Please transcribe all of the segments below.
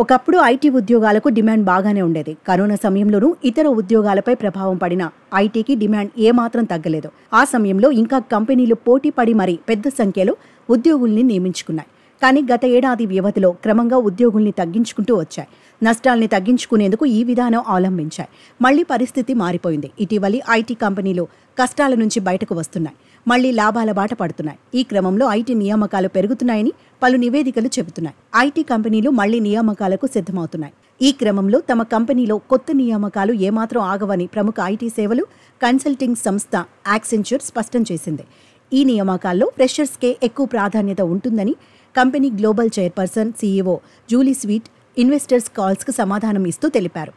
ఒకప్పుడు ఐటీ ఉద్యోగాలకు డిమాండ్ బాగానే ఉండేది. కరోనా సమయంలోనూ ఇతర ఉద్యోగాలపై ప్రభావం పడిన ఐటీకి డిమాండ్ ఏమాత్రం తగ్గలేదు. ఆ సమయంలో ఇంకా కంపెనీలు పోటీ పడి మరీ పెద్ద సంఖ్యలో ఉద్యోగుల్ని నియమించుకున్నాయి. కానీ గత ఏడాది వ్యవధిలో క్రమంగా ఉద్యోగుల్ని తగ్గించుకుంటూ వచ్చాయి. నష్టాల్ని తగ్గించుకునేందుకు ఈ విధానం అవలంబించాయి. మళ్లీ పరిస్థితి మారిపోయింది. ఇటీవలి ఐటీ కంపెనీలు కష్టాల నుంచి బయటకు వస్తున్నాయి. మళ్లీ లాభాల బాట పడుతున్నాయి. ఈ క్రమంలో ఐటీ నియామకాలు పెరుగుతున్నాయని పలు నివేదికలు చెబుతున్నాయి. ఐటీ కంపెనీలు మళ్లీ నియామకాలకు సిద్ధమవుతున్నాయి. ఈ క్రమంలో తమ కంపెనీలో కొత్త నియామకాలు ఏమాత్రం ఆగవని ప్రముఖ ఐటీ సేవలు కన్సల్టింగ్ సంస్థ యాక్సెంచర్ స్పష్టం చేసింది. ఈ నియామకాల్లో ఫ్రెషర్స్కే ఎక్కువ ప్రాధాన్యత ఉంటుందని company global chairperson CEO Julie Sweet investors కాల్స్కు సమాధానం ఇస్తూ తెలిపారు.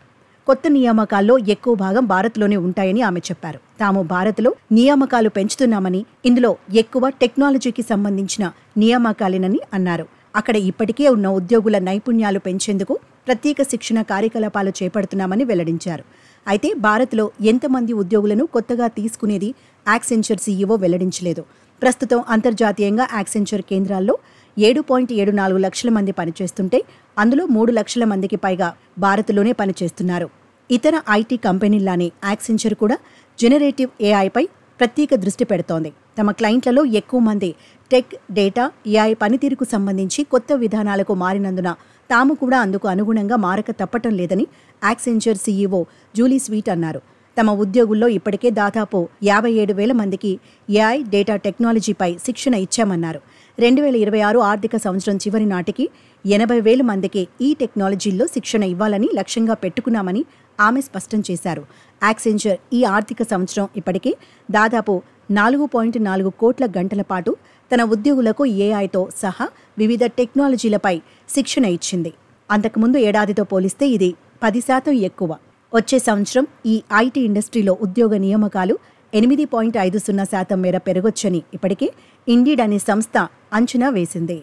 కొత్త నియామకాల్లో ఎక్కువ భాగం భారత్లోనే ఉంటాయని ఆమె చెప్పారు. తాము భారత్లో నియామకాలు పెంచుతున్నామని, ఇందులో ఎక్కువ టెక్నాలజీకి సంబంధించిన నియామకాలేనని అన్నారు. అక్కడ ఇప్పటికే ఉన్న ఉద్యోగుల నైపుణ్యాలు పెంచేందుకు ప్రత్యేక శిక్షణ కార్యకలాపాలు చేపడుతున్నామని వెల్లడించారు. అయితే భారత్లో ఎంతమంది ఉద్యోగులను కొత్తగా తీసుకునేది యాక్సెంచర్ సీఈఓ వెల్లడించలేదు. ప్రస్తుతం అంతర్జాతీయంగా యాక్సెంచర్ కేంద్రాల్లో 7.74 లక్షల మంది పనిచేస్తుంటే అందులో 3 లక్షల మందికి పైగా భారత్లోనే పనిచేస్తున్నారు. ఇతర ఐటీ కంపెనీల్లానే యాక్సెంచర్ కూడా జెనరేటివ్ ఏఐపై ప్రత్యేక దృష్టి పెడుతోంది. తమ క్లయింట్లలో ఎక్కువ మంది టెక్, డేటా, ఏఐ పనితీరుకు సంబంధించి కొత్త విధానాలకు మారినందున తాము కూడా అందుకు అనుగుణంగా మారక తప్పటం లేదని యాక్సెంచర్ సీఈఓ జూలీ స్వీట్ అన్నారు. తమ ఉద్యోగుల్లో ఇప్పటికే దాదాపు 57,000 మందికి ఏఐ, డేటా టెక్నాలజీపై శిక్షణ ఇచ్చామన్నారు. 2026 ఆర్థిక సంవత్సరం చివరి నాటికి 80,000 మందికి ఈ టెక్నాలజీల్లో శిక్షణ ఇవ్వాలని లక్ష్యంగా పెట్టుకున్నామని ఆమె స్పష్టం చేశారు. యాక్సెంచర్ ఈ ఆర్థిక సంవత్సరం ఇప్పటికే దాదాపు 4.4 కోట్ల గంటల పాటు తన ఉద్యోగులకు ఏఐతో సహా వివిధ టెక్నాలజీలపై శిక్షణ ఇచ్చింది. అంతకుముందు ఏడాదితో పోలిస్తే ఇది 10% ఎక్కువ. వచ్చే సంవత్సరం ఈ ఐటీ ఇండస్ట్రీలో ఉద్యోగ నియామకాలు 8.50% మేర పెరగొచ్చని ఇప్పటికే ఇండీడ్ అనే సంస్థ అంచనా వేసింది.